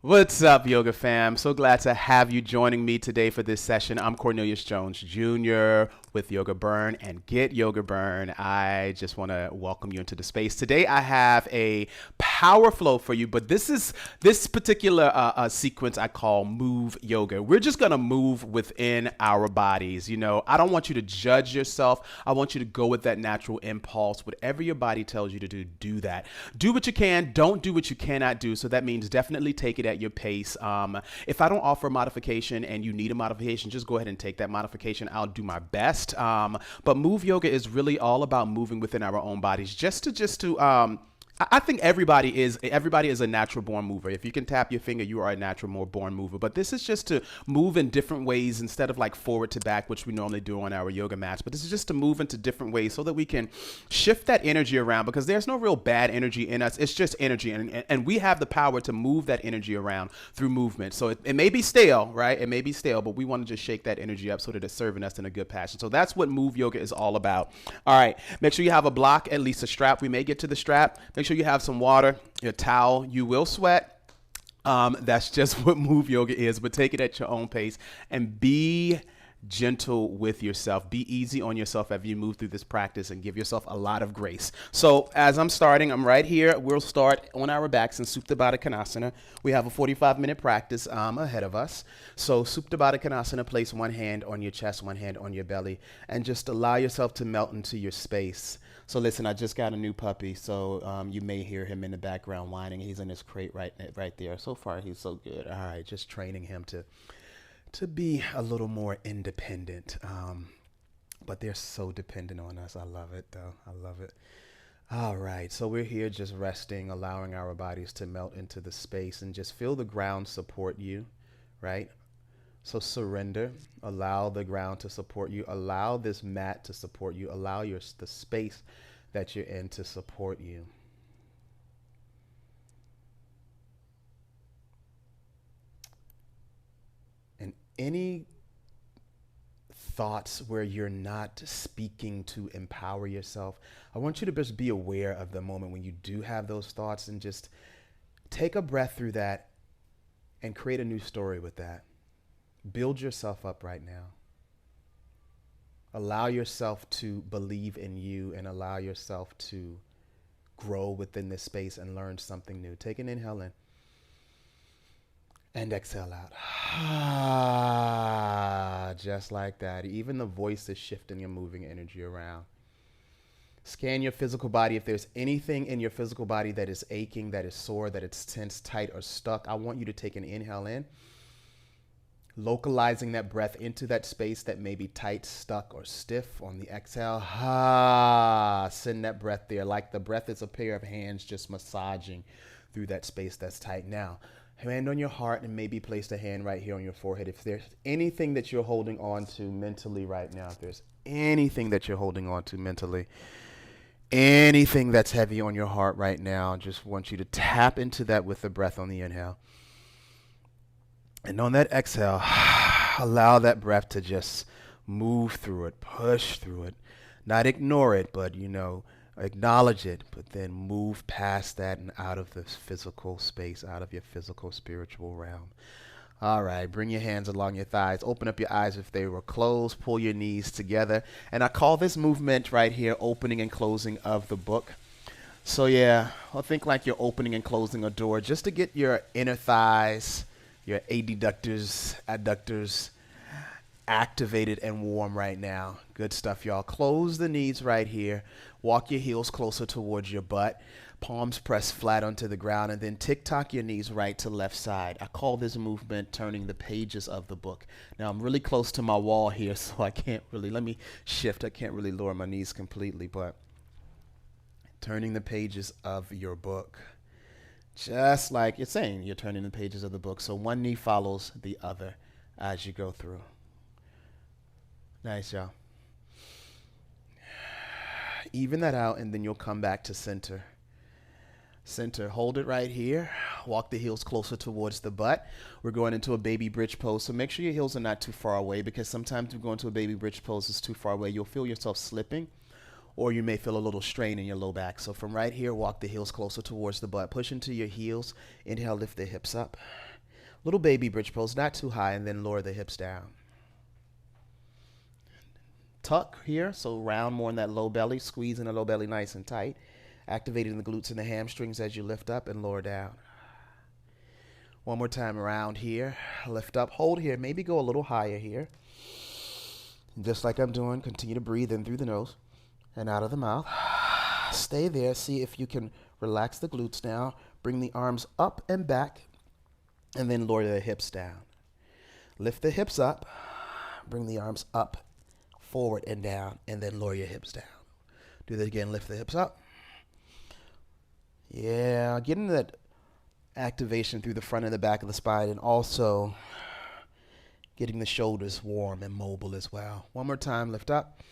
What's up, yoga fam? So glad to have you joining me today for this session. I'm Cornelius Jones Jr. with Yoga Burn and Get Yoga Burn. I just want to welcome you into the space. Today I have a power flow for you, but this particular sequence I call move yoga. We're just going to move within our bodies. You know, I don't want you to judge yourself. I want you to go with that natural impulse. Whatever your body tells you to do, do that. Do what you can. Don't do what you cannot do. So that means definitely take it at your pace. If I don't offer modification and you need a modification, just go ahead and take that modification. I'll do my best. But move yoga is really all about moving within our own bodies. I think everybody is a natural born mover. If you can tap your finger, you are a natural born mover. But this is just to move in different ways instead of like forward to back, which we normally do on our yoga mats. But this is just to move into different ways so that we can shift that energy around, because there's no real bad energy in us. It's just energy. And we have the power to move that energy around through movement. So it may be stale, right? It may be stale, but we want to just shake that energy up so that it's serving us in a good passion. So that's what move yoga is all about. All right. Make sure you have a block, at least a strap. We may get to the strap. Make sure you have some water, your towel. You will sweat. That's just what move yoga is, but take it at your own pace and be gentle with yourself. Be easy on yourself as you move through this practice and give yourself a lot of grace. So as I'm starting, I'm right here. We'll start on our backs in Supta Baddha Konasana. We have a 45-minute practice ahead of us. So Supta Baddha Konasana, place one hand on your chest, one hand on your belly, and just allow yourself to melt into your space. So listen, I just got a new puppy, so you may hear him in the background whining. He's in his crate right there. So far, he's so good. All right, just training him to be a little more independent. But they're so dependent on us. I love it, though. I love it. All right, so we're here just resting, allowing our bodies to melt into the space and just feel the ground support you, right? So surrender, allow the ground to support you, allow this mat to support you, allow the space that you're in to support you. And any thoughts where you're not speaking to empower yourself, I want you to just be aware of the moment when you do have those thoughts and just take a breath through that and create a new story with that. Build yourself up right now. Allow yourself to believe in you and allow yourself to grow within this space and learn something new. Take an inhale in and exhale out. Just like that. Even the voice is shifting and moving energy around. Scan your physical body. If there's anything in your physical body that is aching, that is sore, that it's tense, tight, or stuck, I want you to take an inhale in, localizing that breath into that space that may be tight, stuck, or stiff. On the exhale, send that breath there like the breath is a pair of hands just massaging through that space that's tight. Now, hand on your heart and maybe place a hand right here on your forehead. If there's anything that you're holding on to mentally right now, if there's anything that you're holding on to mentally, anything that's heavy on your heart right now, just want you to tap into that with the breath on the inhale. And on that exhale, allow that breath to just move through it, push through it, not ignore it, but, acknowledge it, but then move past that and out of this physical space, out of your physical spiritual realm. All right, bring your hands along your thighs. Open up your eyes if they were closed. Pull your knees together. And I call this movement right here opening and closing of the book. So yeah, I think like you're opening and closing a door just to get your inner thighs, your adductors activated and warm right now. Good stuff, y'all. Close the knees right here. Walk your heels closer towards your butt. Palms pressed flat onto the ground, and then tick-tock your knees right to left side. I call this movement turning the pages of the book. Now, I'm really close to my wall here, so I can't really, let me shift. I can't really lower my knees completely, but turning the pages of your book. Just like it's saying, you're turning the pages of the book. So one knee follows the other as you go through. Nice, y'all. Even that out, and then you'll come back to center. Center, hold it right here. Walk the heels closer towards the butt. We're going into a baby bridge pose, so make sure your heels are not too far away, because sometimes you go into a baby bridge pose, it's too far away. You'll feel yourself slipping. or you may feel a little strain in your low back. So from right here, walk the heels closer towards the butt. Push into your heels. Inhale, lift the hips up. Little baby bridge pose, not too high, and then lower the hips down. Tuck here, so round more in that low belly, squeezing the low belly nice and tight. Activating the glutes and the hamstrings as you lift up and lower down. One more time around here, lift up, hold here, maybe go a little higher here. Just like I'm doing, continue to breathe in through the nose and out of the mouth. Stay there, see if you can relax the glutes now. Bring the arms up and back, and then lower the hips down. Lift the hips up, bring the arms up, forward and down, and then lower your hips down. Do that again, lift the hips up. Yeah, getting that activation through the front and the back of the spine, and also getting the shoulders warm and mobile as well. One more time, lift up,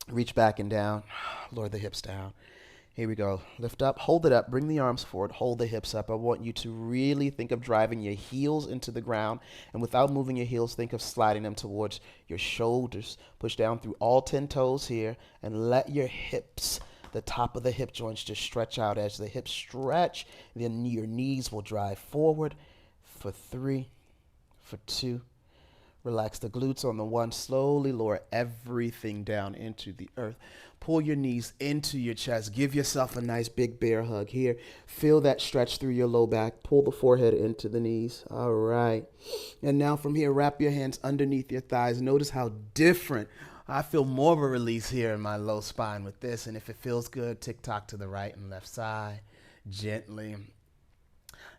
reach back and down, lower the hips down. Here we go. Lift up, hold it up, bring the arms forward, hold the hips up. I want you to really think of driving your heels into the ground, and without moving your heels, think of sliding them towards your shoulders. Push down through all 10 toes here, and let your hips, the top of the hip joints, just stretch out. As the hips stretch, then your knees will drive forward for 3, for 2. Relax the glutes on the 1. Slowly lower everything down into the earth. Pull your knees into your chest. Give yourself a nice big bear hug here. Feel that stretch through your low back. Pull the forehead into the knees. All right. And now from here, wrap your hands underneath your thighs. Notice how different. I feel more of a release here in my low spine with this. And if it feels good, tick-tock to the right and left side. Gently.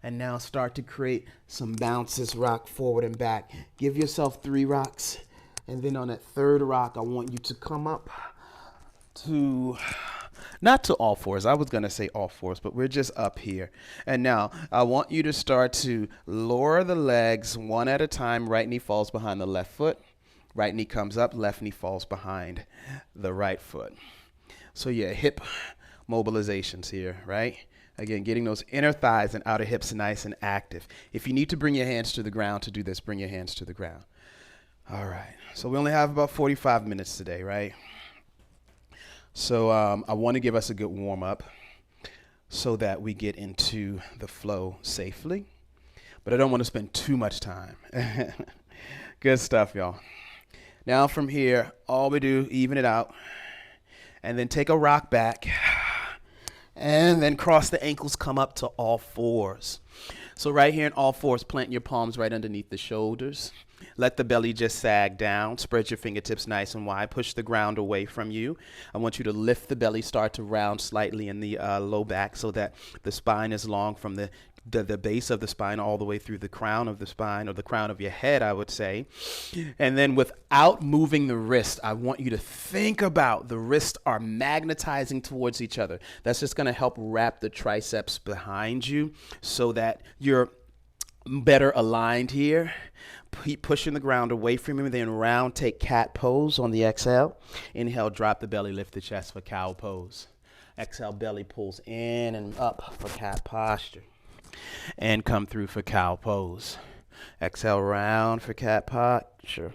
And now start to create some bounces, rock forward and back. Give yourself 3 rocks. And then on that 3rd rock, I want you to come up to, not to all fours. I was going to say all fours, but we're just up here. And now I want you to start to lower the legs one at a time. Right knee falls behind the left foot. Right knee comes up. Left knee falls behind the right foot. So yeah, hip mobilizations here, right? Again, getting those inner thighs and outer hips nice and active. If you need to bring your hands to the ground to do this, bring your hands to the ground. All right. So we only have about 45 minutes today, right? So I want to give us a good warm-up so that we get into the flow safely. But I don't want to spend too much time. Good stuff, y'all. Now from here, all we do, even it out. And then take a rock back. And then cross the ankles, come up to all fours. So right here in all fours, plant your palms right underneath the shoulders. Let the belly just sag down. Spread your fingertips nice and wide. Push the ground away from you. I want you to lift the belly, start to round slightly in the low back so that the spine is long from the base of the spine all the way through the crown of the spine, or the crown of your head, I would say. And then without moving the wrist, I want you to think about the wrists are magnetizing towards each other. That's just going to help wrap the triceps behind you so that you're better aligned here. Keep pushing the ground away from you, then round, take cat pose on the exhale. Inhale, drop the belly, lift the chest for cow pose. Exhale, belly pulls in and up for cat posture. And come through for cow pose. Exhale, round for cat posture.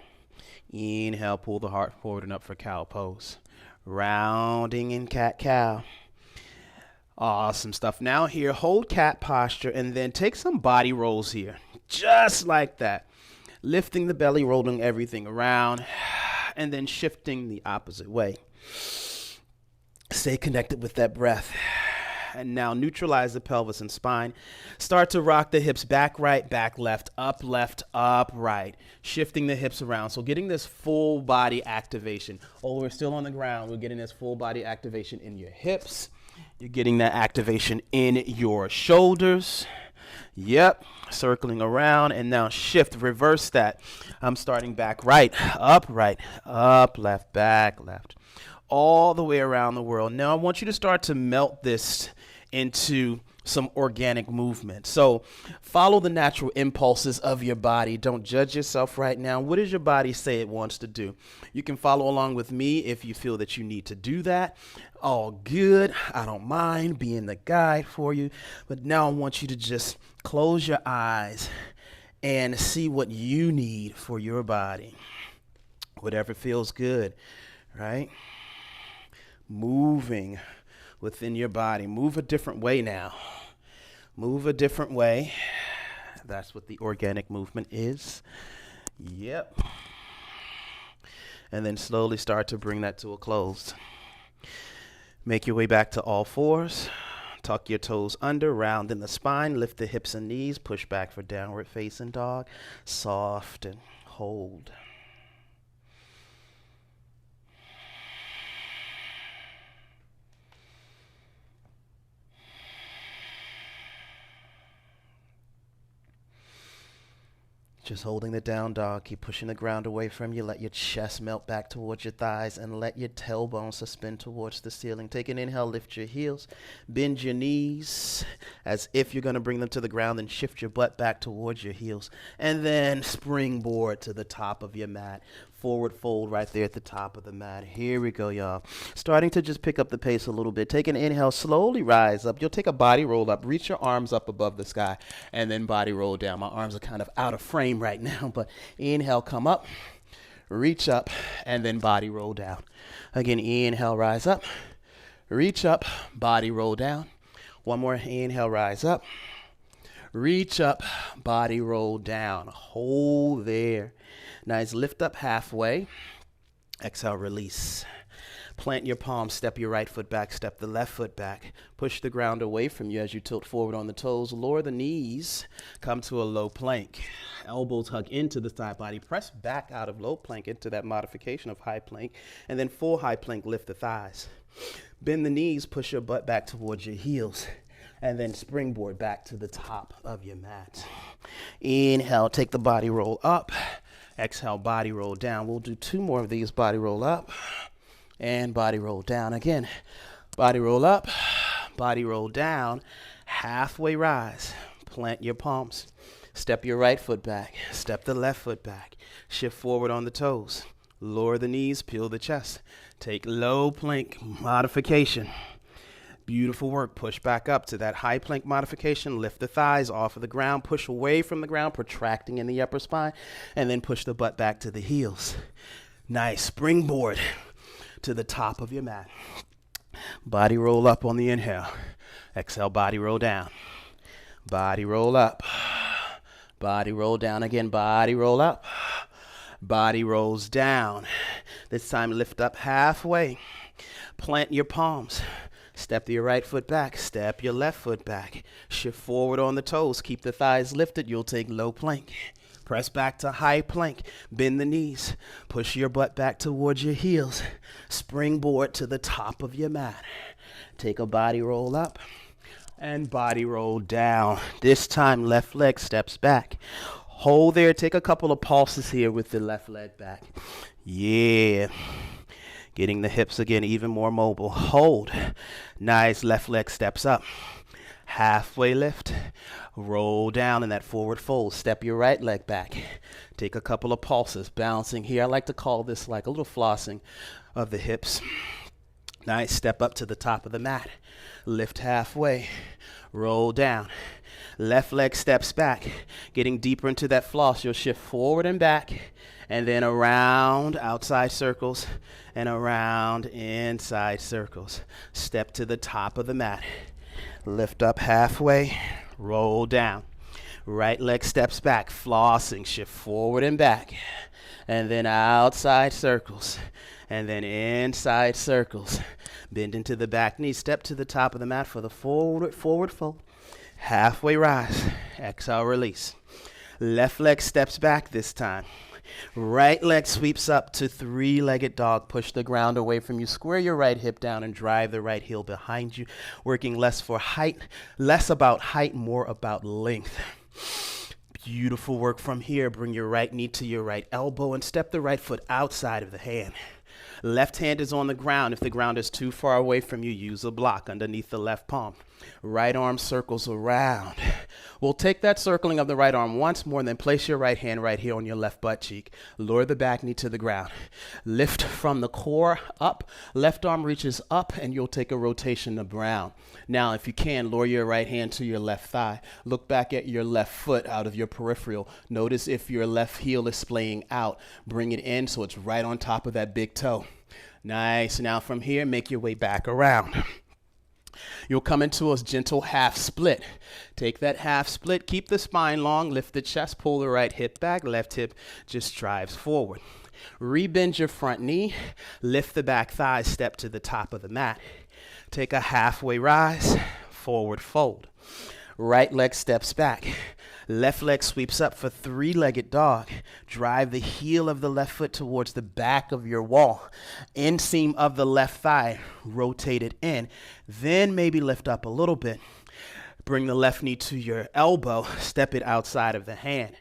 Inhale, pull the heart forward and up for cow pose. Rounding in cat-cow. Awesome stuff. Now here, hold cat posture and then take some body rolls here. Just like that. Lifting the belly, rolling everything around, and then shifting the opposite way. Stay connected with that breath. And now neutralize the pelvis and spine. Start to rock the hips back, right, back, left, up, right. Shifting the hips around. So getting this full body activation. Oh, we're still on the ground. We're getting this full body activation in your hips. You're getting that activation in your shoulders. Yep, circling around, and now shift, reverse that. I'm starting back right, up, left, back, left. All the way around the world. Now I want you to start to melt this into some organic movement. So follow the natural impulses of your body. Don't judge yourself right now. What does your body say it wants to do? You can follow along with me if you feel that you need to do that. All good. I don't mind being the guide for you. But now I want you to just close your eyes and see what you need for your body. Whatever feels good, right? moving within your body. Move a different way now. Move a different way. That's what the organic movement is. Yep. And then slowly start to bring that to a close. Make your way back to all fours. Tuck your toes under, round in the spine, lift the hips and knees, push back for downward facing dog. Soften, hold. Just holding the down dog. Keep pushing the ground away from you. Let your chest melt back towards your thighs and let your tailbone suspend towards the ceiling. Take an inhale, lift your heels, bend your knees as if you're going to bring them to the ground, and shift your butt back towards your heels. And then springboard to the top of your mat. Forward fold right there at the top of the mat. Here we go, y'all. Starting to just pick up the pace a little bit. Take an inhale, slowly rise up. You'll take a body roll up. Reach your arms up above the sky and then body roll down. My arms are kind of out of frame right now, but inhale, come up, reach up, and then body roll down. Again, inhale, rise up, reach up, body roll down. One more inhale, rise up, reach up, body roll down. Hold there. Nice, lift up halfway. Exhale, release. Plant your palms, step your right foot back, step the left foot back. Push the ground away from you as you tilt forward on the toes. Lower the knees, come to a low plank. Elbows hug into the side body. Press back out of low plank into that modification of high plank. And then full high plank, lift the thighs. Bend the knees, push your butt back towards your heels. And then springboard back to the top of your mat. Inhale, take the body roll up. Exhale, body roll down. We'll do 2 more of these. Body roll up and body roll down. Again, body roll up, body roll down. Halfway rise. Plant your palms. Step your right foot back. Step the left foot back. Shift forward on the toes. Lower the knees, peel the chest. Take low plank modification. Beautiful work. Push back up to that high plank modification. Lift the thighs off of the ground. Push away from the ground, protracting in the upper spine. And then push the butt back to the heels. Nice. Springboard to the top of your mat. Body roll up on the inhale. Exhale, body roll down. Body roll up. Body roll down again. Body roll up. Body rolls down. This time lift up halfway. Plant your palms. Step your right foot back, step your left foot back. Shift forward on the toes, keep the thighs lifted. You'll take low plank. Press back to high plank, bend the knees. Push your butt back towards your heels. Springboard to the top of your mat. Take a body roll up and body roll down. This time left leg steps back. Hold there, take a couple of pulses here with the left leg back. Yeah. Getting the hips again even more mobile. Hold. Nice. Left leg steps up. Halfway lift. Roll down in that forward fold. Step your right leg back. Take a couple of pulses. Bouncing here. I like to call this like a little flossing of the hips. Nice. Step up to the top of the mat. Lift halfway. Roll down. Left leg steps back. Getting deeper into that floss. You'll shift forward and back. And then around, outside circles, and around, inside circles. Step to the top of the mat. Lift up halfway, roll down. Right leg steps back, flossing, shift forward and back. And then outside circles, and then inside circles. Bend into the back knee, step to the top of the mat for the forward fold. Halfway rise, exhale, release. Left leg steps back this time. Right leg sweeps up to 3-legged dog. Push the ground away from you. Square your right hip down and drive the right heel behind you. Working less about height, more about length. Beautiful work from here. Bring your right knee to your right elbow and step the right foot outside of the hand. Left hand is on the ground. If the ground is too far away from you, use a block underneath the left palm. Right arm circles around. We'll take that circling of the right arm once more and then place your right hand right here on your left butt cheek. Lower the back knee to the ground. Lift from the core up. Left arm reaches up and you'll take a rotation around. Now, if you can, lower your right hand to your left thigh. Look back at your left foot out of your peripheral. Notice if your left heel is splaying out. Bring it in so it's right on top of that big toe. Nice. Now from here, make your way back around. You'll come into a gentle half split. Take that half split, keep the spine long, lift the chest, pull the right hip back, left hip just drives forward. Rebend your front knee, lift the back thigh, step to the top of the mat. Take a halfway rise, forward fold. Right leg steps back. Left leg sweeps up for three-legged dog. Drive the heel of the left foot towards the back of your wall. Inseam of the left thigh, rotate it in. Then maybe lift up a little bit. Bring the left knee to your elbow. Step it outside of the hand.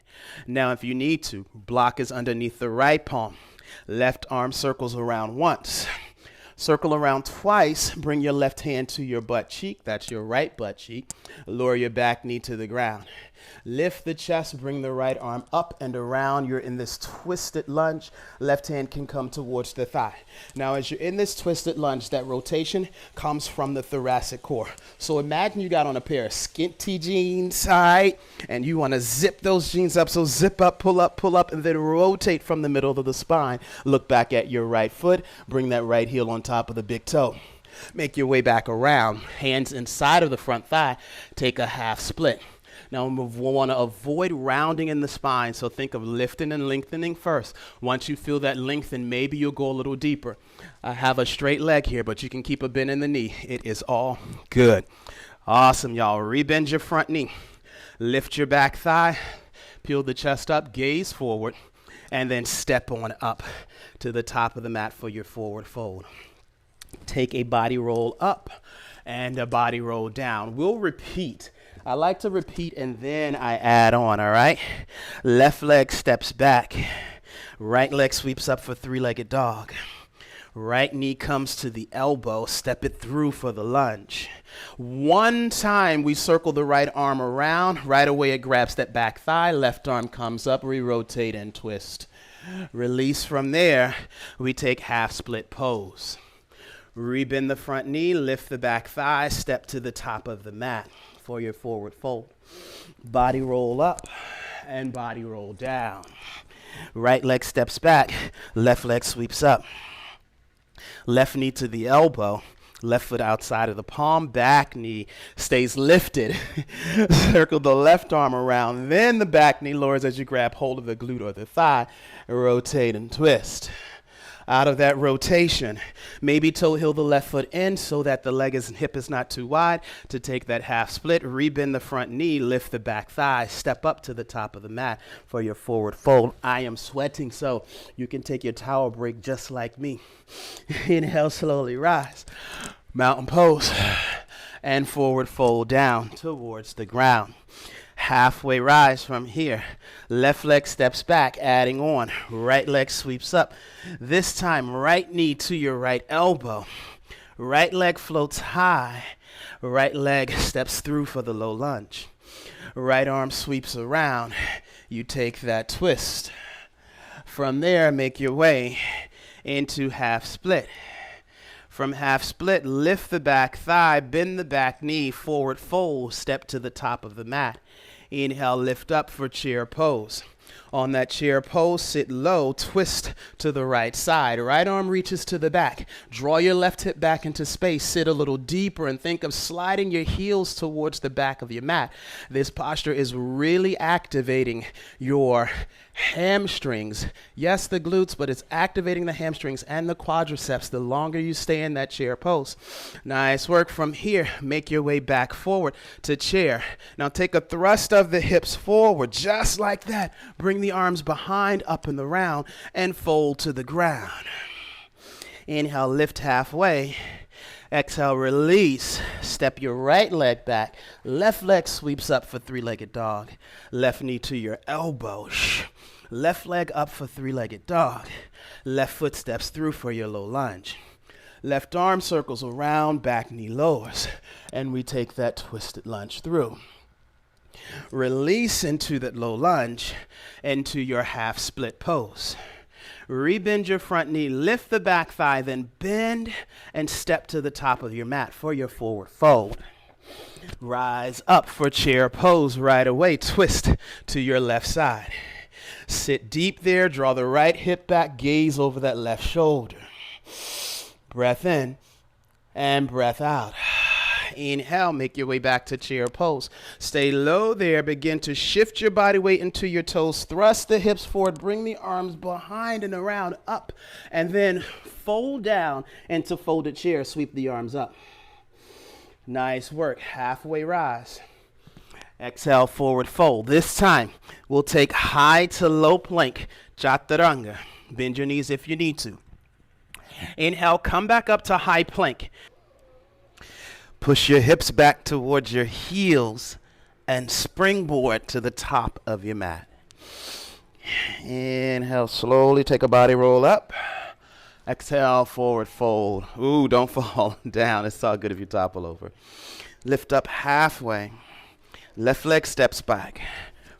Now, if you need to, block is underneath the right palm. Left arm circles around once. Circle around twice. Bring your left hand to your butt cheek. That's your right butt cheek. Lower your back knee to the ground. Lift the chest, bring the right arm up and around. You're in this twisted lunge. Left hand can come towards the thigh. Now, as you're in this twisted lunge, that rotation comes from the thoracic core. So imagine you got on a pair of skinty jeans, all right? And you want to zip those jeans up. So zip up, pull up, and then rotate from the middle of the spine. Look back at your right foot. Bring that right heel on top of the big toe. Make your way back around. Hands inside of the front thigh. Take a half split. Now, we want to avoid rounding in the spine, so think of lifting and lengthening first. Once you feel that lengthen, maybe you'll go a little deeper. I have a straight leg here, but you can keep a bend in the knee. It is all good. Awesome, y'all. Rebend your front knee. Lift your back thigh. Peel the chest up, gaze forward, and then step on up to the top of the mat for your forward fold. Take a body roll up and a body roll down. We'll repeat. I like to repeat and then I add on, all right? Left leg steps back. Right leg sweeps up for three-legged dog. Right knee comes to the elbow. Step it through for the lunge. One time we circle the right arm around. Right away it grabs that back thigh. Left arm comes up. We rotate and twist. Release from there. We take half split pose. Rebend the front knee. Lift the back thigh. Step to the top of the mat for your forward fold. Body roll up and body roll down. Right leg steps back, left leg sweeps up. Left knee to the elbow, left foot outside of the palm, back knee stays lifted. Circle the left arm around, then the back knee lowers as you grab hold of the glute or the thigh, rotate and twist. Out of that rotation, maybe toe heel the left foot in so that the leg and hip is not too wide. To take that half split, rebend the front knee, lift the back thigh, step up to the top of the mat for your forward fold. I am sweating, so you can take your towel break just like me. Inhale, slowly rise. Mountain pose and forward fold down towards the ground. Halfway rise from here. Left leg steps back, adding on. Right leg sweeps up. This time, right knee to your right elbow. Right leg floats high. Right leg steps through for the low lunge. Right arm sweeps around. You take that twist. From there, make your way into half split. From half split, lift the back thigh, bend the back knee, forward fold, step to the top of the mat. Inhale, lift up for chair pose. On that chair pose, sit low, twist to the right side. Right arm reaches to the back. Draw your left hip back into space. Sit a little deeper and think of sliding your heels towards the back of your mat. This posture is really activating your hamstrings. Yes, the glutes, but it's activating the hamstrings and the quadriceps the longer you stay in that chair pose. Nice work. From here, make your way back forward to chair. Now take a thrust of the hips forward, just like that. Bring the arms behind, up and around, and fold to the ground. Inhale, lift halfway. Exhale, release. Step your right leg back. Left leg sweeps up for three-legged dog. Left knee to your elbow. Left leg up for three-legged dog. Left foot steps through for your low lunge. Left arm circles around, back knee lowers. And we take that twisted lunge through. Release into that low lunge, into your half split pose. Rebend your front knee, lift the back thigh, then bend and step to the top of your mat for your forward fold. Rise up for chair pose right away. Twist to your left side. Sit deep there, draw the right hip back, gaze over that left shoulder. Breath in and breath out. Inhale, make your way back to chair pose. Stay low there. Begin to shift your body weight into your toes. Thrust the hips forward. Bring the arms behind and around, up. And then fold down into folded chair. Sweep the arms up. Nice work. Halfway rise. Exhale, forward fold. This time, we'll take high to low plank, Chaturanga. Bend your knees if you need to. Inhale, come back up to high plank. Push your hips back towards your heels and springboard to the top of your mat. Inhale, slowly take a body roll up. Exhale, forward fold. Ooh, don't fall down. It's all good if you topple over. Lift up halfway. Left leg steps back.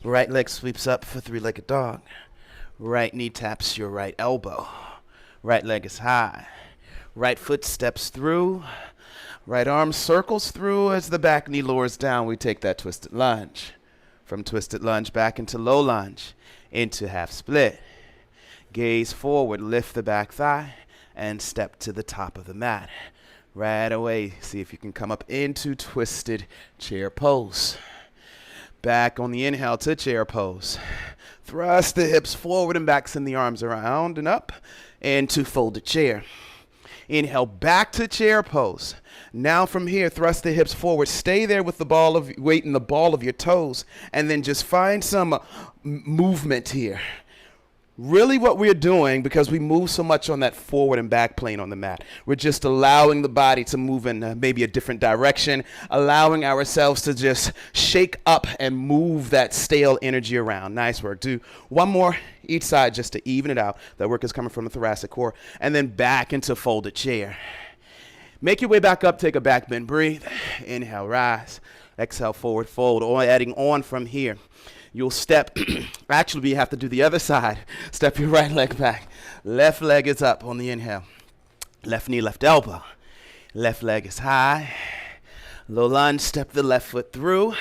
Right leg sweeps up for three-legged dog. Right knee taps your right elbow. Right leg is high. Right foot steps through. Right arm circles through as the back knee lowers down. We take that twisted lunge. From twisted lunge back into low lunge, into half split. Gaze forward, lift the back thigh, and step to the top of the mat. Right away, see if you can come up into twisted chair pose. Back on the inhale to chair pose. Thrust the hips forward and back, send the arms around and up into folded chair. Inhale, back to chair pose. Now from here, thrust the hips forward. Stay there with the ball of weight in the ball of your toes, and then just find some movement here. Really what we're doing, because we move so much on that forward and back plane on the mat, we're just allowing the body to move in maybe a different direction, allowing ourselves to just shake up and move that stale energy around. Nice work. Do one more each side just to even it out. That work is coming from the thoracic core. And then back into folded chair. Make your way back up, take a back bend, breathe. Inhale, rise. Exhale, forward fold. Or adding on from here. You'll step, actually you have to do the other side. Step your right leg back. Left leg is up on the inhale. Left knee, left elbow. Left leg is high. Low lunge, step the left foot through.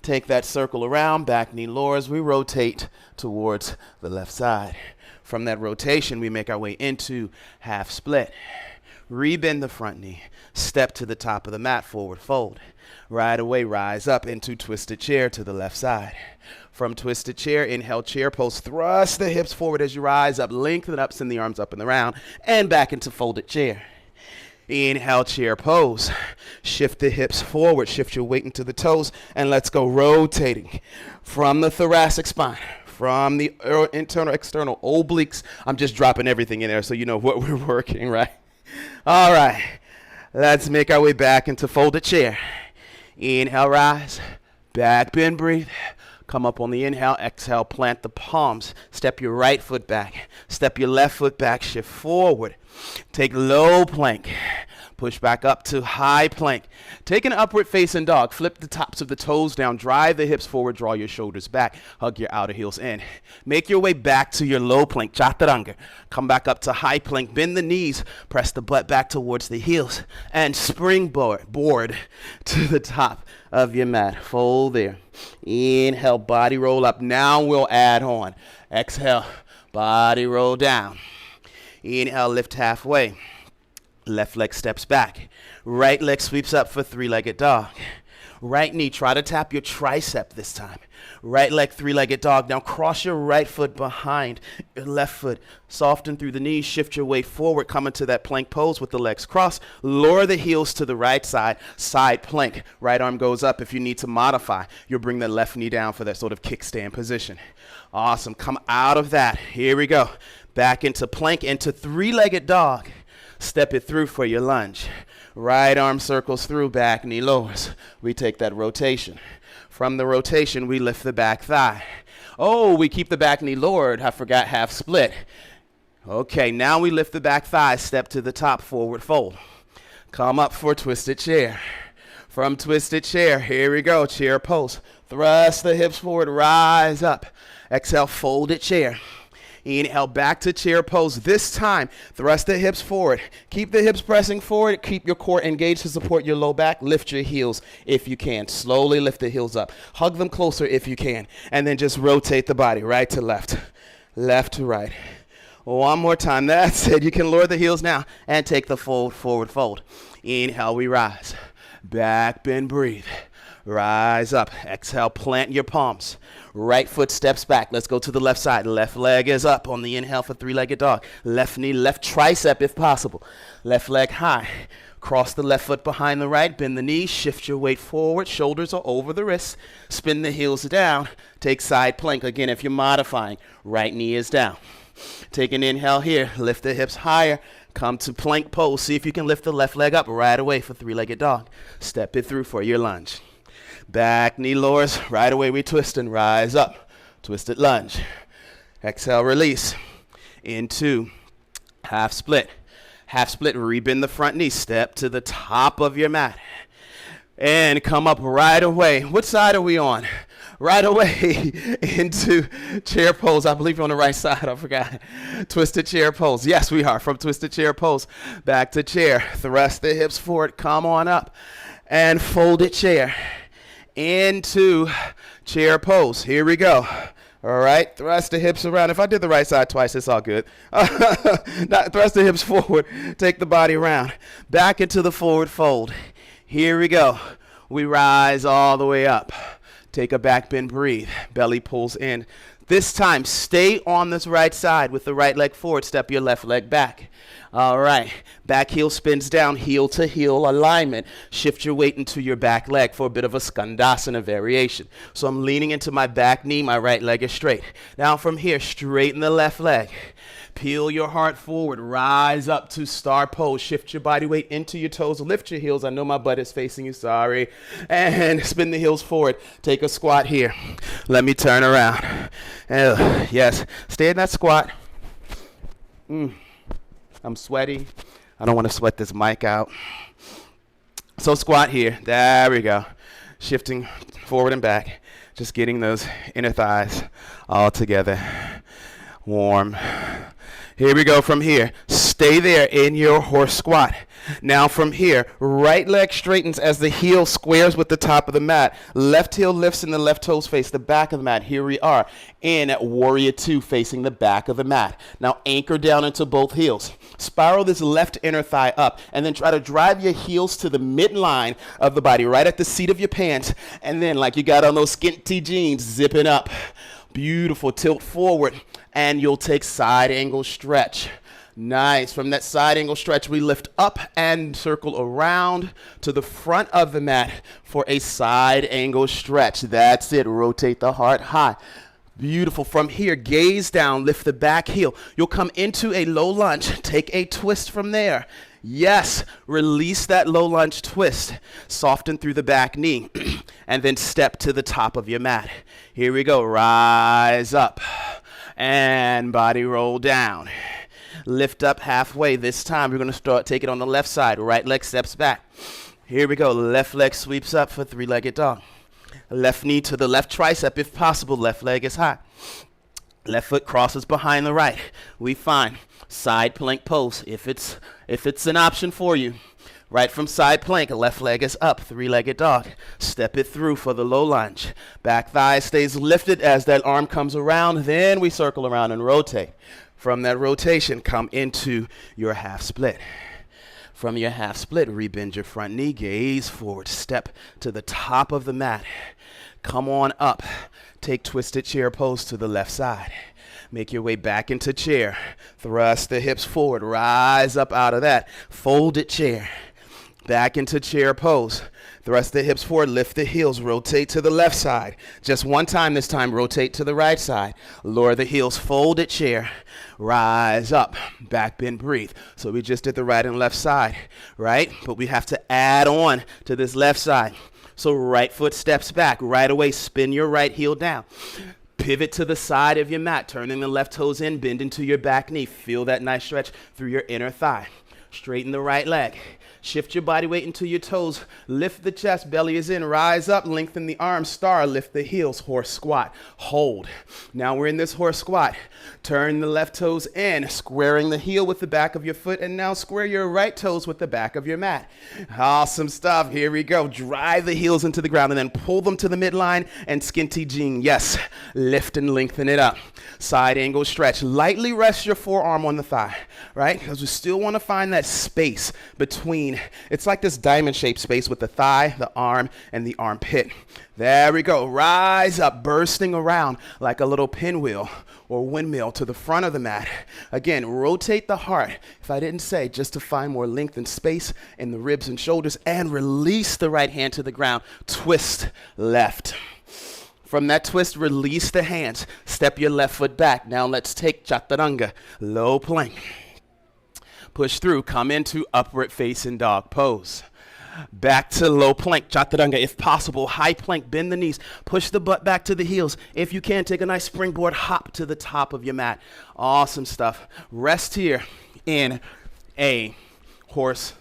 Take that circle around, back knee lowers. We rotate towards the left side. From that rotation, we make our way into half split. Rebend the front knee. Step to the top of the mat, forward fold. Right away, rise up into twisted chair to the left side. From twisted chair, inhale, chair pose. Thrust the hips forward as you rise up. Lengthen up, send the arms up and around. And back into folded chair. Inhale, chair pose. Shift the hips forward. Shift your weight into the toes. And let's go rotating from the thoracic spine. From the internal, external obliques. I'm just dropping everything in there so you know what we're working, right? All right. Let's make our way back into folded chair. Inhale, rise. Back bend, breathe. Come up on the inhale. Exhale, plant the palms. Step your right foot back. Step your left foot back. Shift forward. Take low plank. Push back up to high plank. Take an upward facing dog. Flip the tops of the toes down. Drive the hips forward. Draw your shoulders back. Hug your outer heels in. Make your way back to your low plank, Chaturanga. Come back up to high plank. Bend the knees. Press the butt back towards the heels. And springboard to the top of your mat. Fold there. Inhale, body roll up. Now we'll add on. Exhale, body roll down. Inhale, lift halfway. Left leg steps back. Right leg sweeps up for three-legged dog. Right knee, try to tap your tricep this time. Right leg, three-legged dog. Now cross your right foot behind your left foot. Soften through the knees. Shift your weight forward. Come into that plank pose with the legs crossed. Lower the heels to the right side. Side plank. Right arm goes up. If you need to modify, you'll bring the left knee down for that sort of kickstand position. Awesome. Come out of that. Here we go. Back into plank, into three-legged dog. Step it through for your lunge. Right arm circles through, back knee lowers. We take that rotation. From the rotation, we lift the back thigh. Oh, we keep the back knee lowered. I forgot half split. Okay, now we lift the back thigh, step to the top, forward fold. Come up for twisted chair. From twisted chair, here we go, chair pose. Thrust the hips forward, rise up. Exhale, folded chair. Inhale, back to chair pose. This time, thrust the hips forward. Keep the hips pressing forward. Keep your core engaged to support your low back. Lift your heels if you can. Slowly lift the heels up. Hug them closer if you can. And then just rotate the body right to left, left to right. One more time. That's it. You can lower the heels now and take the fold, forward fold. Inhale, we rise. Back bend, breathe. Rise up. Exhale, plant your palms. Right foot steps back. Let's go to the left side. Left leg is up on the inhale for three-legged dog. Left knee, left tricep if possible. Left leg high. Cross the left foot behind the right. Bend the knee. Shift your weight forward. Shoulders are over the wrists. Spin the heels down. Take side plank. Again, if you're modifying, right knee is down. Take an inhale here. Lift the hips higher. Come to plank pose. See if you can lift the left leg up right away for three-legged dog. Step it through for your lunge. Back knee lowers. Right away we twist and rise up. Twisted lunge. Exhale, release. Into half split. Half split, rebend the front knee. Step to the top of your mat. And come up right away. What side are we on? Right away into chair pose. I believe you're on the right side. I forgot. Twisted chair pose. Yes, we are. From twisted chair pose back to chair. Thrust the hips forward. Come on up. And folded chair. Into chair pose. Here we go. All right. Thrust the hips around. If I did the right side twice, it's all good. Thrust the hips forward. Take the body around. Back into the forward fold. Here we go. We rise all the way up. Take a back bend, breathe. Belly pulls in. This time, stay on this right side with the right leg forward. Step your left leg back. All right. Back heel spins down, heel to heel alignment. Shift your weight into your back leg for a bit of a skandasana variation. So I'm leaning into my back knee. My right leg is straight. Now from here, straighten the left leg. Peel your heart forward. Rise up to star pose. Shift your body weight into your toes. Lift your heels. I know my butt is facing you. Sorry. And spin the heels forward. Take a squat here. Let me turn around. Yes. Stay in that squat. I'm sweaty. I don't want to sweat this mic out. So squat here. There we go. Shifting forward and back. Just getting those inner thighs all together. Warm. Here we go from here. Stay there in your horse squat. Now from here, right leg straightens as the heel squares with the top of the mat. Left heel lifts and the left toes face the back of the mat. Here we are in warrior two facing the back of the mat. Now anchor down into both heels. Spiral this left inner thigh up and then try to drive your heels to the midline of the body, right at the seat of your pants. And then like you got on those skinty jeans, zipping up. Beautiful. Tilt forward and you'll take side angle stretch. Nice. From that side angle stretch, we lift up and circle around to the front of the mat for a side angle stretch. That's it. Rotate the heart high. Beautiful. From here, gaze down, lift the back heel. You'll come into a low lunge. Take a twist from there. Yes. Release that low lunge twist. Soften through the back knee. And then step to the top of your mat. Here we go. Rise up. And body roll down. Lift up halfway. This time we're going to take it on the left side. Right leg steps back. Here we go. Left leg sweeps up for three-legged dog. Left knee to the left tricep if possible. Left leg is high. Left foot crosses behind the right. We find side plank pose if it's an option for you. Right from side plank, left leg is up, three-legged dog. Step it through for the low lunge. Back thigh stays lifted as that arm comes around. Then we circle around and rotate. From that rotation, come into your half split. From your half split, rebend your front knee, gaze forward, step to the top of the mat. Come on up. Take twisted chair pose to the left side. Make your way back into chair. Thrust the hips forward, rise up out of that. Folded chair. Back into chair pose. Thrust the hips forward, lift the heels, rotate to the left side. Just one time this time, rotate to the right side. Lower the heels, folded chair. Rise up, back bend, breathe. So we just did the right and left side, right? But we have to add on to this left side. So right foot steps back, right away, spin your right heel down. Pivot to the side of your mat, turning the left toes in, bend into your back knee. Feel that nice stretch through your inner thigh. Straighten the right leg. Shift your body weight into your toes. Lift the chest, belly is in. Rise up, lengthen the arms, star, lift the heels, horse squat. Hold. Now we're in this horse squat. Turn the left toes in, squaring the heel with the back of your foot, and now square your right toes with the back of your mat. Awesome stuff. Here we go. Drive the heels into the ground and then pull them to the midline and skinty jean. Yes. Lift and lengthen it up. Side angle stretch. Lightly rest your forearm on the thigh, right? Because we still want to find that space between. It's like this diamond-shaped space with the thigh, the arm, and the armpit. There we go. Rise up, bursting around like a little pinwheel or windmill to the front of the mat. Again, rotate the heart, if I didn't say, just to find more length and space in the ribs and shoulders, and release the right hand to the ground. Twist left. From that twist, release the hands. Step your left foot back. Now let's take Chaturanga, low plank. Push through, come into upward facing dog pose. Back to low plank, Chaturanga. If possible, high plank, bend the knees. Push the butt back to the heels. If you can, take a nice springboard hop to the top of your mat. Awesome stuff. Rest here in a horse.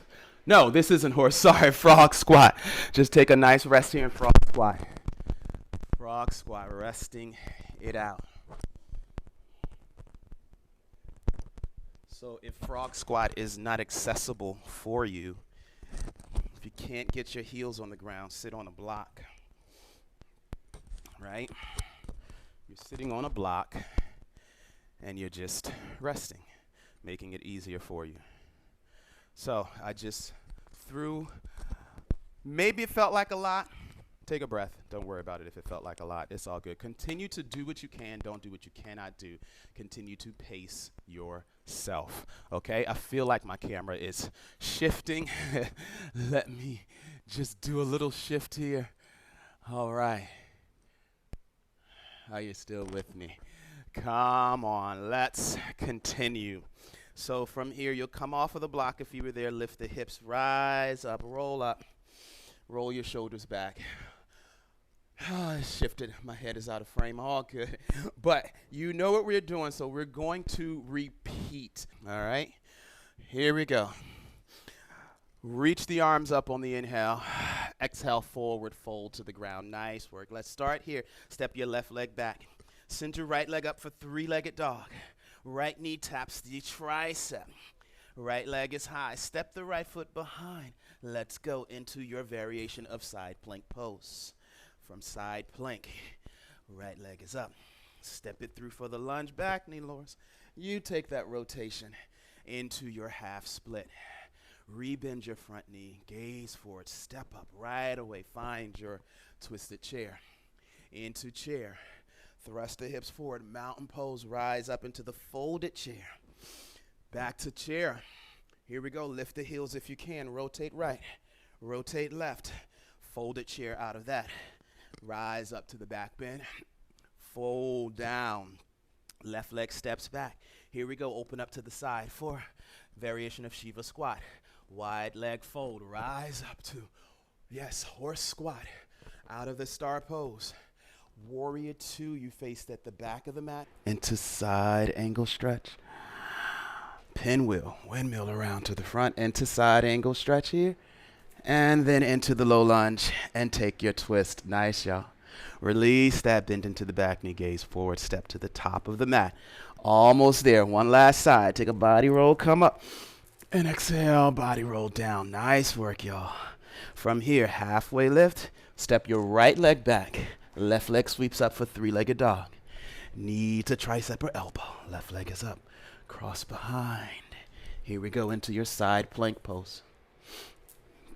No, this isn't horse. Sorry, frog squat. Just take a nice rest here in frog squat. Frog squat, resting it out. So if frog squat is not accessible for you, if you can't get your heels on the ground, sit on a block, right? You're sitting on a block and you're just resting, making it easier for you. So I just threw, maybe it felt like a lot. Take a breath. Don't worry about it if it felt like a lot. It's all good. Continue to do what you can. Don't do what you cannot do. Continue to pace yourself. Okay? I feel like my camera is shifting. Let me just do a little shift here. All right. Are you still with me? Come on. Let's continue. So from here, you'll come off of the block if you were there. Lift the hips. Rise up. Roll up. Roll your shoulders back. I shifted. My head is out of frame. All good. But you know what we're doing, so we're going to repeat. All right? Here we go. Reach the arms up on the inhale. Exhale, forward, fold to the ground. Nice work. Let's start here. Step your left leg back. Send your right leg up for three-legged dog. Right knee taps the tricep. Right leg is high. Step the right foot behind. Let's go into your variation of side plank pose. From side plank, right leg is up. Step it through for the lunge, back knee lowers. You take that rotation into your half split. Rebend your front knee, gaze forward, step up right away. Find your twisted chair. Into chair, thrust the hips forward, mountain pose, rise up into the folded chair. Back to chair. Here we go, lift the heels if you can, rotate right, rotate left. Folded chair out of that. Rise up to the back bend, fold down, left leg steps back. Here we go, open up to the side for variation of Shiva squat. Wide leg fold, rise up to, yes, horse squat. Out of the star pose. Warrior two, you faced at the back of the mat. Into side angle stretch. Pinwheel, windmill around to the front, into side angle stretch here. And then into the low lunge and take your twist. Nice, y'all. Release that, bend into the back knee, gaze forward, step to the top of the mat. Almost there. One last side. Take a body roll, come up. And exhale, body roll down. Nice work, y'all. From here, halfway lift. Step your right leg back. Left leg sweeps up for three-legged dog. Knee to tricep or elbow. Left leg is up. Cross behind. Here we go into your side plank pose.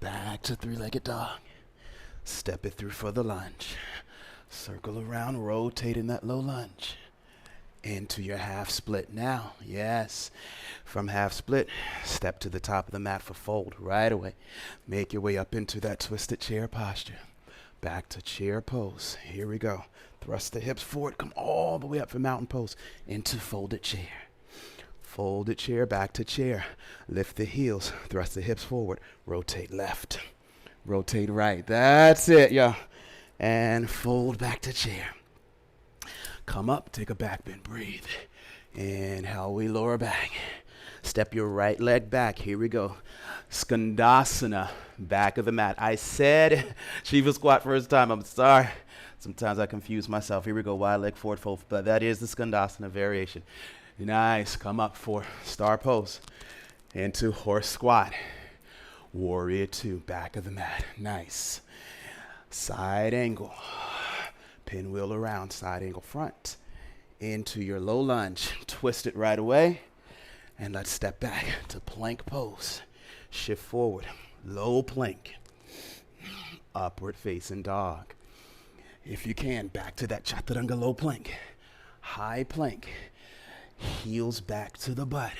Back to three-legged dog. Step it through for the lunge. Circle around, rotate in that low lunge. Into your half split now. Yes. From half split, step to the top of the mat for fold right away. Make your way up into that twisted chair posture. Back to chair pose. Here we go. Thrust the hips forward. Come all the way up for mountain pose. Into folded chair. Folded chair, back to chair. Lift the heels, thrust the hips forward. Rotate left, rotate right. That's it, y'all. And fold back to chair. Come up, take a back bend, breathe. Inhale, we lower back. Step your right leg back. Here we go. Skandasana, back of the mat. I said Shiva squat first time. I'm sorry. Sometimes I confuse myself. Here we go. Wide leg forward fold. But that is the Skandasana variation. Nice. Come up for star pose. Into horse squat. Warrior two, back of the mat. Nice. Side angle. Pinwheel around, side angle front. Into your low lunge. Twist it right away. And let's step back to plank pose. Shift forward. Low plank. Upward facing dog. If you can, back to that Chaturanga low plank. High plank. Heels back to the butt.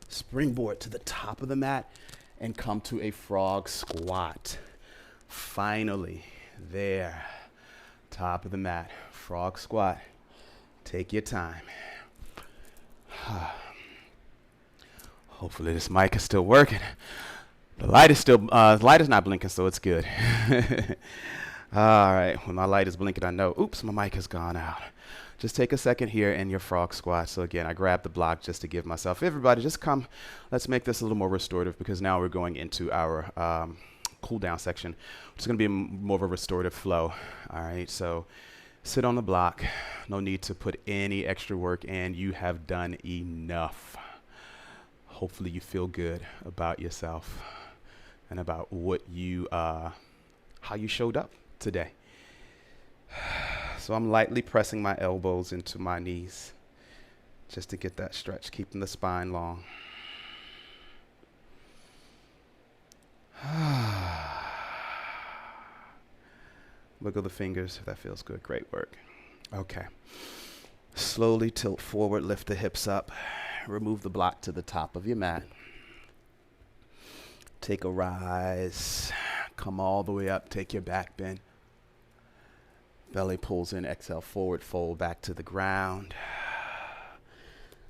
Springboard to the top of the mat and come to a frog squat. Finally, there. Top of the mat. Frog squat. Take your time. Hopefully this mic is still working. The light is not blinking, so it's good. All right, when my light is blinking, I know, oops, my mic has gone out. Just take a second here in your frog squat. So again, I grabbed the block just to give myself, everybody just come, let's make this a little more restorative because now we're going into our cool down section, which is gonna be more of a restorative flow. All right, so sit on the block. No need to put any extra work in. You have done enough. Hopefully you feel good about yourself and about what you, how you showed up today. So I'm lightly pressing my elbows into my knees just to get that stretch, keeping the spine long. Wiggle the fingers if that feels good. Great work. Okay. Slowly tilt forward, lift the hips up. Remove the block to the top of your mat. Take a rise. Come all the way up. Take your back bend. Belly pulls in. Exhale, forward fold back to the ground.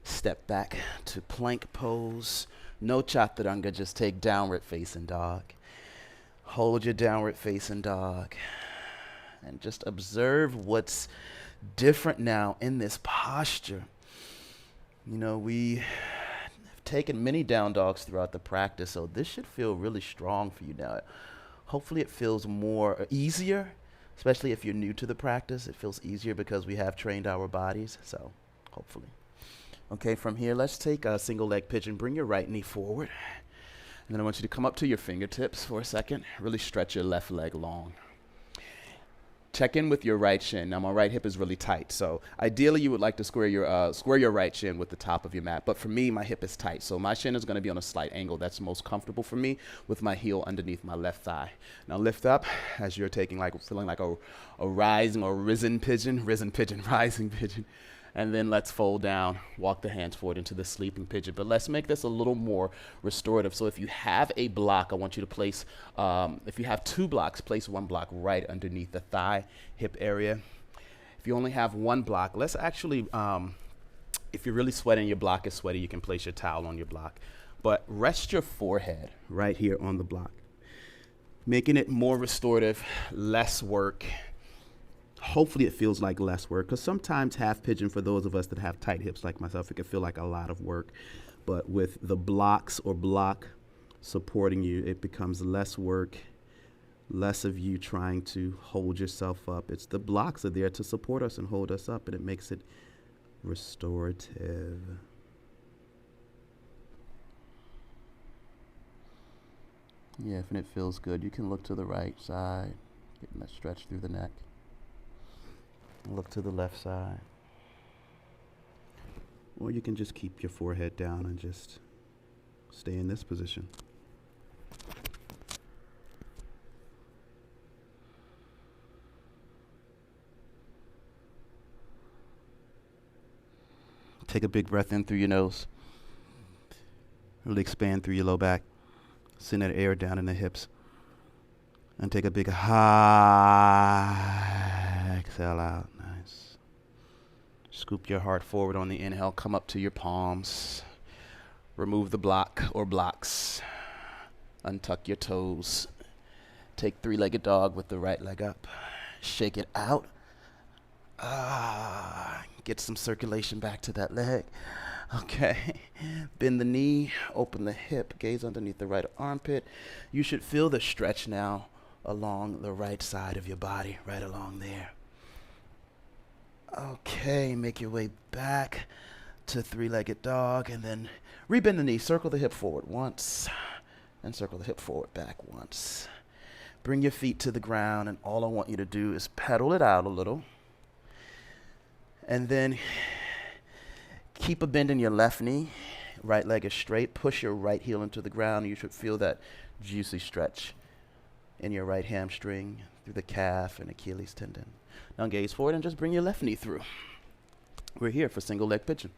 Step back to plank pose. No Chaturanga, just take downward facing dog. Hold your downward facing dog. And just observe what's different now in this posture. You know, we have taken many down dogs throughout the practice, so this should feel really strong for you now. Hopefully it feels more easier, especially if you're new to the practice. It feels easier because we have trained our bodies, so hopefully. Okay, from here, let's take a single leg pigeon. Bring your right knee forward. And then I want you to come up to your fingertips for a second. Really stretch your left leg long. Check in with your right shin. Now my right hip is really tight, so ideally you would like to square your right shin with the top of your mat. But for me, my hip is tight, so my shin is going to be on a slight angle. That's most comfortable for me with my heel underneath my left thigh. Now lift up as you're feeling like a rising or risen pigeon, rising pigeon. And then let's fold down, walk the hands forward into the sleeping pigeon. But let's make this a little more restorative. So if you have a block, I want you to place, if you have two blocks, place one block right underneath the thigh, hip area. If you only have one block, let's actually, if you're really sweating, your block is sweaty, you can place your towel on your block. But rest your forehead right here on the block, making it more restorative, less work. Hopefully it feels like less work, because sometimes half pigeon, for those of us that have tight hips like myself, it can feel like a lot of work. But with the blocks or block supporting you, it becomes less work, less of you trying to hold yourself up. It's the blocks are there to support us and hold us up, and it makes it restorative. Yeah, and it feels good. You can look to the right side, getting that stretch through the neck. Look to the left side. Or you can just keep your forehead down and just stay in this position. Take a big breath in through your nose. Really expand through your low back. Send that air down in the hips. And take a big high exhale out. Nice. Scoop your heart forward on the inhale. Come up to your palms. Remove the block or blocks. Untuck your toes. Take three-legged dog with the right leg up. Shake it out. Get some circulation back to that leg. Okay. Bend the knee, open the hip, gaze underneath the right armpit. You should feel the stretch now along the right side of your body, right along there. Okay, make your way back to three-legged dog, and then rebend the knee, circle the hip forward once, and circle the hip forward back once. Bring your feet to the ground, and all I want you to do is pedal it out a little. And then keep a bend in your left knee. Right leg is straight. Push your right heel into the ground. You should feel that juicy stretch in your right hamstring through the calf and Achilles tendon. Now gaze forward and just bring your left knee through. We're here for single leg pigeon.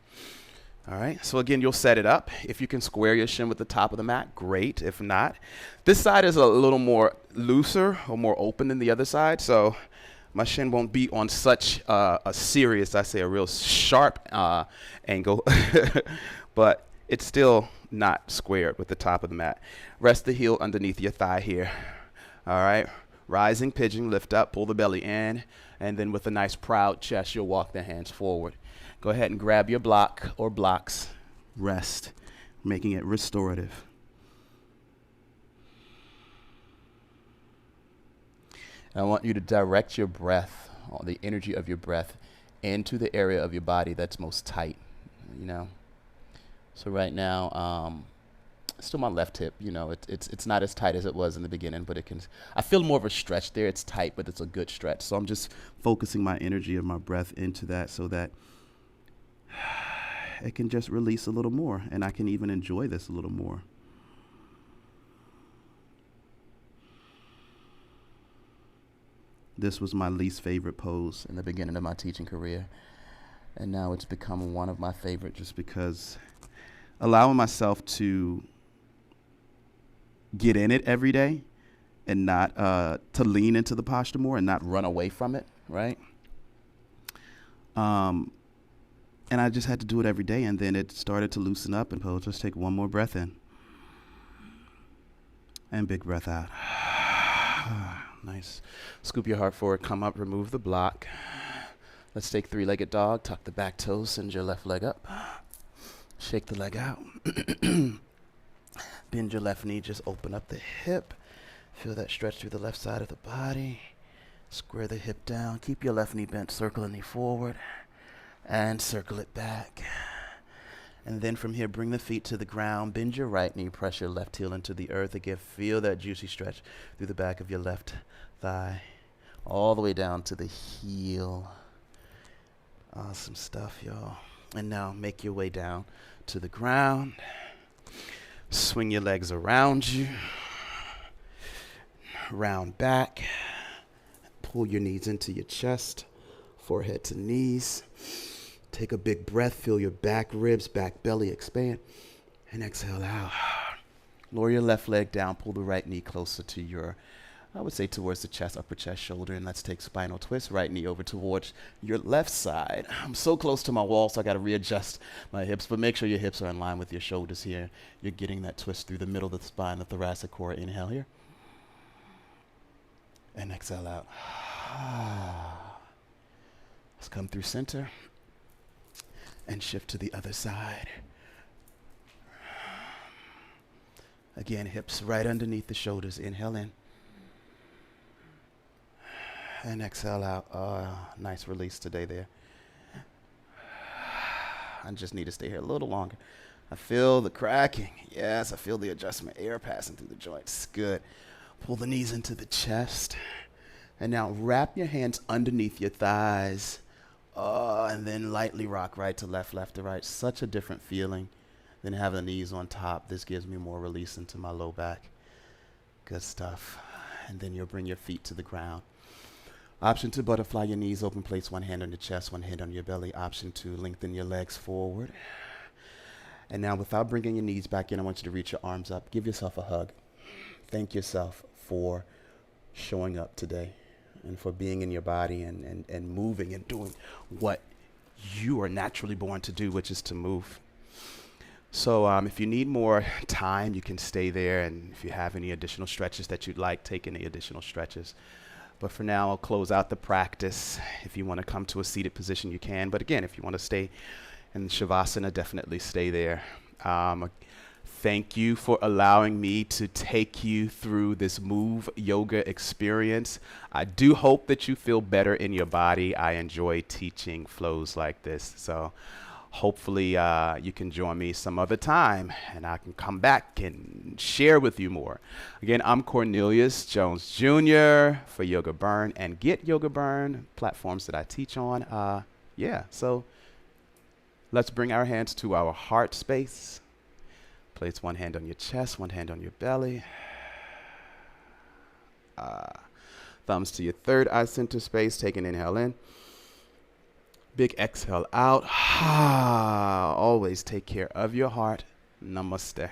All right, so again, you'll set it up. If you can square your shin with the top of the mat, great. If not, this side is a little more looser or more open than the other side, so my shin won't be on such a serious, I say a real sharp angle, but it's still not squared with the top of the mat. Rest the heel underneath your thigh here. All right, rising pigeon, lift up, pull the belly in, and then with a nice proud chest, you'll walk the hands forward. Go ahead and grab your block or blocks. Rest, making it restorative. I want you to direct your breath, or the energy of your breath, into the area of your body that's most tight, you know. So right now, still my left hip, you know, it's not as tight as it was in the beginning, but I feel more of a stretch there. It's tight, but it's a good stretch. So I'm just focusing my energy of my breath into that so that it can just release a little more, and I can even enjoy this a little more. This was my least favorite pose in the beginning of my teaching career, and now it's become one of my favorite just because allowing myself to get in it every day and not to lean into the posture more and not run away from it, right? And I just had to do it every day, and then it started to loosen up and pose. Just take one more breath in. And big breath out. Nice. Scoop your heart forward, come up, remove the block. Let's take three-legged dog, tuck the back toes, send your left leg up. Shake the leg out. Bend your left knee, just open up the hip. Feel that stretch through the left side of the body. Square the hip down, keep your left knee bent, circle the knee forward. And circle it back. And then from here, bring the feet to the ground. Bend your right knee. Press your left heel into the earth. Again, feel that juicy stretch through the back of your left thigh. All the way down to the heel. Awesome stuff, y'all. And now make your way down to the ground. Swing your legs around you. Round back. Pull your knees into your chest. Forehead to knees. Take a big breath, feel your back ribs, back belly expand, and exhale out. Lower your left leg down, pull the right knee closer to your, I would say towards the chest, upper chest, shoulder, and let's take spinal twist, right knee over towards your left side. I'm so close to my wall, so I gotta readjust my hips, but make sure your hips are in line with your shoulders here. You're getting that twist through the middle of the spine, the thoracic core. Inhale here. And exhale out. Let's come through center. And shift to the other side. Again, hips right underneath the shoulders. Inhale in. And exhale out. Nice release today there. I just need to stay here a little longer. I feel the cracking. Yes, I feel the adjustment. Air passing through the joints. Good. Pull the knees into the chest. And now wrap your hands underneath your thighs. And then lightly rock right to left, left to right. Such a different feeling than having the knees on top. This gives me more release into my low back. Good stuff. And then you'll bring your feet to the ground. Option 2, butterfly your knees open. Place one hand on your chest, one hand on your belly. Option 2, lengthen your legs forward. And now without bringing your knees back in, I want you to reach your arms up. Give yourself a hug. Thank yourself for showing up today. And for being in your body and moving and doing what you are naturally born to do, which is to move. So if you need more time, you can stay there. And if you have any additional stretches that you'd like, take any additional stretches. But for now, I'll close out the practice. If you want to come to a seated position, you can. But again, if you want to stay in Shavasana, definitely stay there. Thank you for allowing me to take you through this move yoga experience. I do hope that you feel better in your body. I enjoy teaching flows like this. So hopefully you can join me some other time and I can come back and share with you more. Again, I'm Cornelius Jones Jr. for Yoga Burn and Get Yoga Burn, platforms that I teach on. So let's bring our hands to our heart space. Place one hand on your chest, one hand on your belly. Thumbs to your third eye center space. Take an inhale in. Big exhale out. Always take care of your heart. Namaste.